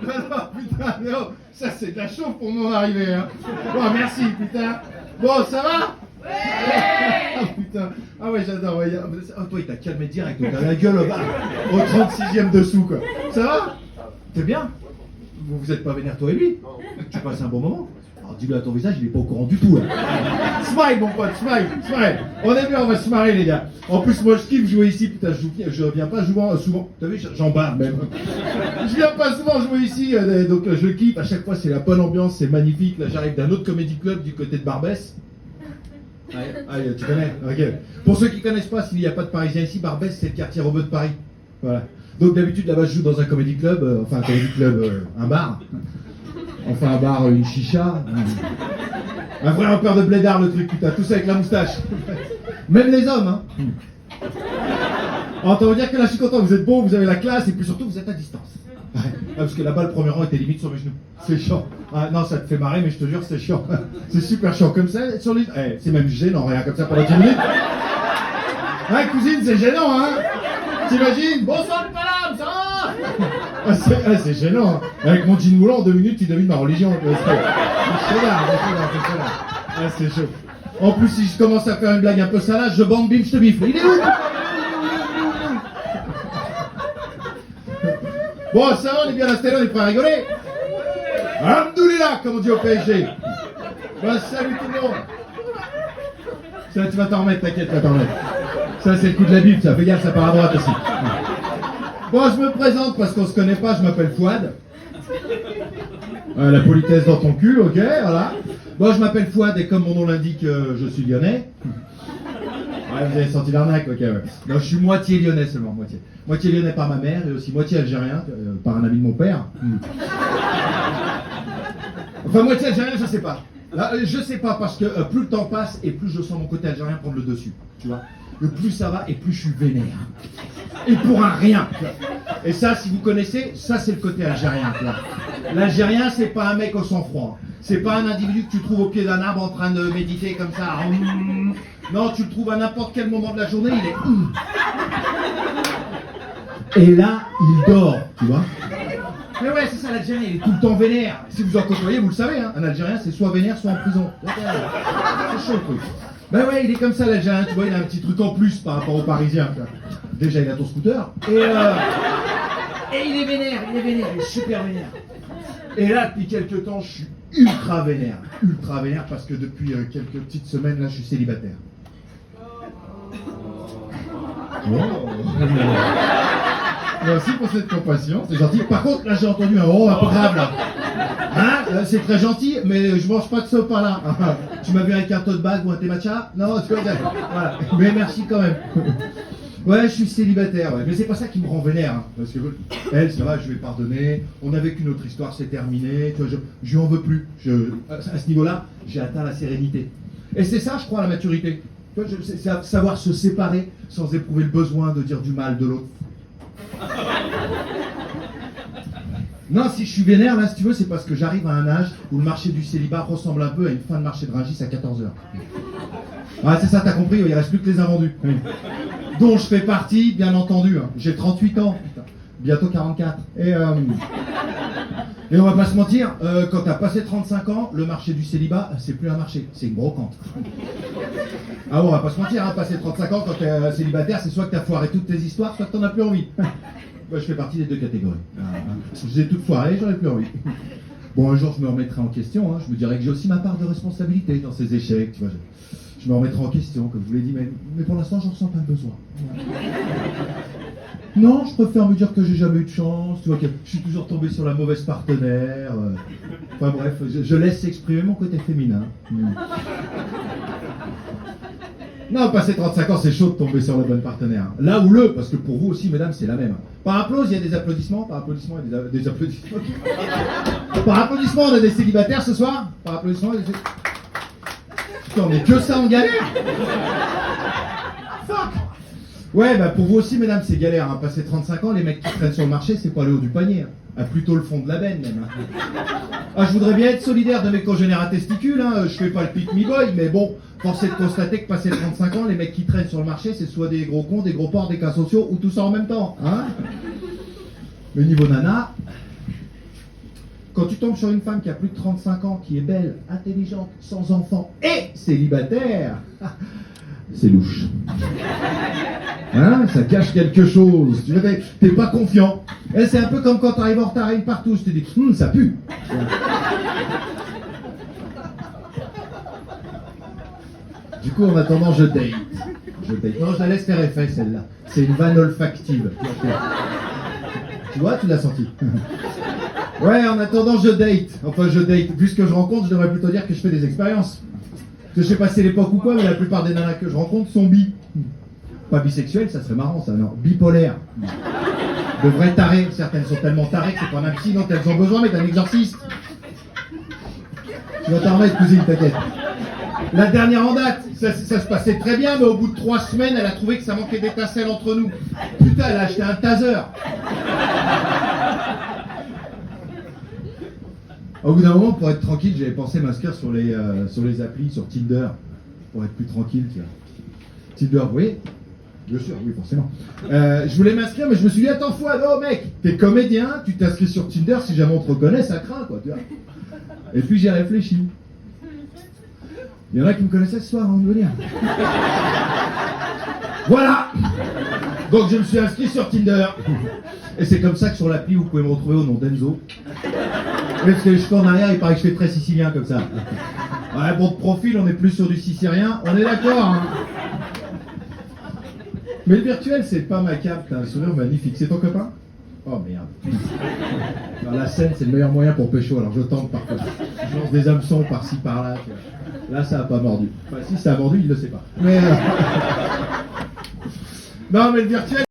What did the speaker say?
Alors, putain, mais oh, ça c'est de la chauffe pour mon arrivée, hein. Bon, merci, putain. Bon, ça va? Ah putain, ah ouais j'adore, ouais. Oh, toi il t'a calmé direct, t'as la gueule au 36e dessous quoi. Ça va? T'es bien? Vous êtes pas vénère toi et lui? Tu passes un bon moment? Alors dis-le à ton visage, il est pas au courant du tout. Hein. Smile mon pote, smile, smile. On est bien, on va se marrer les gars. En plus moi je kiffe jouer ici, putain je viens pas souvent. T'as vu, j'en barre même. Je viens pas souvent jouer ici, donc je kiffe. À chaque fois c'est la bonne ambiance, c'est magnifique. Là j'arrive d'un autre comédie club du côté de Barbès. Ah, tu connais? Ok. Pour ceux qui connaissent pas, s'il n'y a pas de Parisiens ici, Barbès c'est le quartier rebeu de Paris. Voilà. Donc d'habitude là-bas je joue dans un comédie club, enfin un comédie club, un bar. Enfin un bar, une chicha. Un vrai rappeur de blédard le truc, putain, tout ça avec la moustache. Même les hommes, hein. Alors, ça veut dire que là je suis content, vous êtes beau, vous avez la classe et puis surtout vous êtes à distance. Ah, parce que là-bas le premier rang était limite sur mes genoux. C'est chiant. Ah non, ça te fait marrer, mais je te jure, c'est chiant. C'est super chiant comme ça. Sur les... c'est même gênant, rien comme ça pendant 10 minutes. Hein, cousine, c'est gênant, hein. T'imagines? Bonsoir, madame, ça va? C'est gênant. Hein. Avec mon jean moulant, en 2 minutes, il domine ma religion. C'est là. C'est chaud. En plus, si je commence à faire une blague un peu salade, je bande, bim, je te bifle. Il est où? Bon, ça va, on est bien installés, on est prêts à rigoler. Alhamdoulilah, comme on dit au PSG. Bah, salut tout le monde. Ça, tu vas t'en remettre, t'inquiète, tu vas t'en remettre. Ça, c'est le coup de la Bible, ça. Fais gaffe, ça part à droite aussi. Bon, je me présente parce qu'on se connaît pas, je m'appelle Fouad. La politesse dans ton cul, ok, voilà. Bon, je m'appelle Fouad et comme mon nom l'indique, je suis lyonnais. Ouais, vous avez senti l'arnaque, ok, ouais. Non, je suis moitié lyonnais seulement, moitié. Moitié lyonnais par ma mère et aussi moitié algérien par un ami de mon père. Enfin, moitié algérien, je sais pas. Là, je sais pas parce que plus le temps passe et plus je sens mon côté algérien prendre le dessus, tu vois. Le plus ça va et plus je suis vénère. Et pour un rien. Et ça, si vous connaissez, ça c'est le côté algérien. L'Algérien, c'est pas un mec au sang-froid. C'est pas un individu que tu trouves au pied d'un arbre en train de méditer comme ça. Non, tu le trouves à n'importe quel moment de la journée, il est... Et là, il dort, tu vois. Mais ouais, c'est ça, l'Algérien, il est tout le temps vénère. Si vous en côtoyez, vous le savez, hein. Un Algérien, c'est soit vénère, soit en prison. C'est chaud, le truc. Ben ouais, il est comme ça, l'Algérien, tu vois, il a un petit truc en plus par rapport aux Parisiens. Déjà, il a ton scooter. Et il est vénère, il est super vénère. Et là, depuis quelques temps, je suis ultra vénère parce que depuis quelques petites semaines, là, je suis célibataire. Oh. Merci pour cette compassion, c'est gentil. Par contre, là, j'ai entendu un oh un peu grave, là. Hein, c'est très gentil, mais je mange pas de sopin, là. Tu m'as vu avec un tote bag ou un thé matcha? Non, tu vois, voilà. Mais merci quand même. Ouais, je suis célibataire, ouais. Mais c'est pas ça qui me rend vénère, hein. Parce que elle, ça va, je vais pardonner. On a vécu notre histoire, c'est terminé. Tu vois, je lui en veux plus. À ce niveau-là, j'ai atteint la sérénité. Et c'est ça, je crois, la maturité. Tu vois, c'est savoir se séparer sans éprouver le besoin de dire du mal de l'autre. Non, si je suis vénère, là, si tu veux, c'est parce que j'arrive à un âge où le marché du célibat ressemble un peu à une fin de marché de Rungis à 14h. Ouais, c'est ça, t'as compris, il reste plus que les invendus. Oui. Dont je fais partie, bien entendu. Hein. J'ai 38 ans, putain. Bientôt 44. Et on va pas se mentir, quand t'as passé 35 ans, le marché du célibat, c'est plus un marché, c'est une brocante. Ah bon, on va pas se mentir, hein, passer 35 ans quand t'es célibataire, c'est soit que t'as foiré toutes tes histoires, soit que t'en as plus envie. Moi, je fais partie des deux catégories. Je les ai toutes foirées, j'en ai plus envie. Bon, un jour, je me remettrai en question, hein. Je me dirais que j'ai aussi ma part de responsabilité dans ces échecs, tu vois. Je me remettrai en question, comme je vous l'ai dit, mais pour l'instant, j'en ressens pas le besoin. Non, je préfère me dire que j'ai jamais eu de chance, tu vois, que je suis toujours tombé sur la mauvaise partenaire. Enfin bref, je laisse s'exprimer mon côté féminin. Non, passer 35 ans, c'est chaud de tomber sur la bonne partenaire. Là ou parce que pour vous aussi, mesdames, c'est la même. Par applause, il y a des applaudissements. Par applaudissements, il y a des applaudissements. Par applaudissements, on a des célibataires ce soir. Par applaudissements, il y a des... Putain, on est que ça en galère. Fuck. Ouais, bah pour vous aussi, mesdames, c'est galère. Hein. Passer 35 ans, les mecs qui traînent sur le marché, c'est pas le haut du panier. Hein. Ah, plutôt le fond de la benne, même. Hein. Ah, je voudrais bien être solidaire de mes congénères à testicules. Hein. Je fais pas le pick me boy, mais bon, force est de constater que passer 35 ans, les mecs qui traînent sur le marché, c'est soit des gros cons, des gros porcs, des cas sociaux, ou tout ça en même temps. Hein. Le niveau nana, quand tu tombes sur une femme qui a plus de 35 ans, qui est belle, intelligente, sans enfant et célibataire, c'est louche. Hein, ça cache quelque chose. Tu vois, t'es pas confiant. Et c'est un peu comme quand tu arrives en retard à une partouze, tu te dis, ça pue. Du coup, en attendant, je date. Non, je la laisse faire effet, celle-là. C'est une vanne olfactive. Tu vois, tu l'as senti. Ouais, en attendant, je date. Enfin, je date. Vu ce que je rencontre, je devrais plutôt dire que je fais des expériences. Parce que je sais pas si c'est l'époque ou quoi, mais la plupart des nanas que je rencontre sont bi. Pas bisexuelles, ça serait marrant, ça, non. Bipolaires. De vrais tarés. Certaines sont tellement tarées que c'est pas un psy, non, elles ont besoin, mais d'un exorciste. Tu vas t'en remettre, cousine, t'inquiète. La dernière en date, ça se passait très bien, mais au bout de 3 semaines, elle a trouvé que ça manquait d'étincelles entre nous. Putain, elle a acheté un taser. Au bout d'un moment, pour être tranquille, j'avais pensé m'inscrire sur les applis, sur Tinder, pour être plus tranquille, tu vois. Tinder, oui. Bien sûr, oui, forcément. Je voulais m'inscrire, mais je me suis dit, attends, oh mec, t'es comédien, tu t'inscris sur Tinder, si jamais on te reconnaît, ça craint, quoi, tu vois. Et puis j'ai réfléchi. Il y en a qui me connaissaient ce soir, on veut dire. Voilà. Donc je me suis inscrit sur Tinder. Et c'est comme ça que sur l'appli, vous pouvez me retrouver au nom d'Enzo. Oui, parce que les cheveux en arrière, il paraît que je fais très sicilien comme ça. Ouais, bon, de profil, on est plus sur du sicilien, on est d'accord, hein. Mais le virtuel, c'est pas ma carte, t'as un sourire magnifique. C'est ton copain? Oh merde. Alors, la scène, c'est le meilleur moyen pour pécho, alors je tente parfois. Je lance des hameçons par-ci, par-là. Là, ça a pas mordu. Enfin, si ça a mordu, il le sait pas. Mais non, mais le virtuel...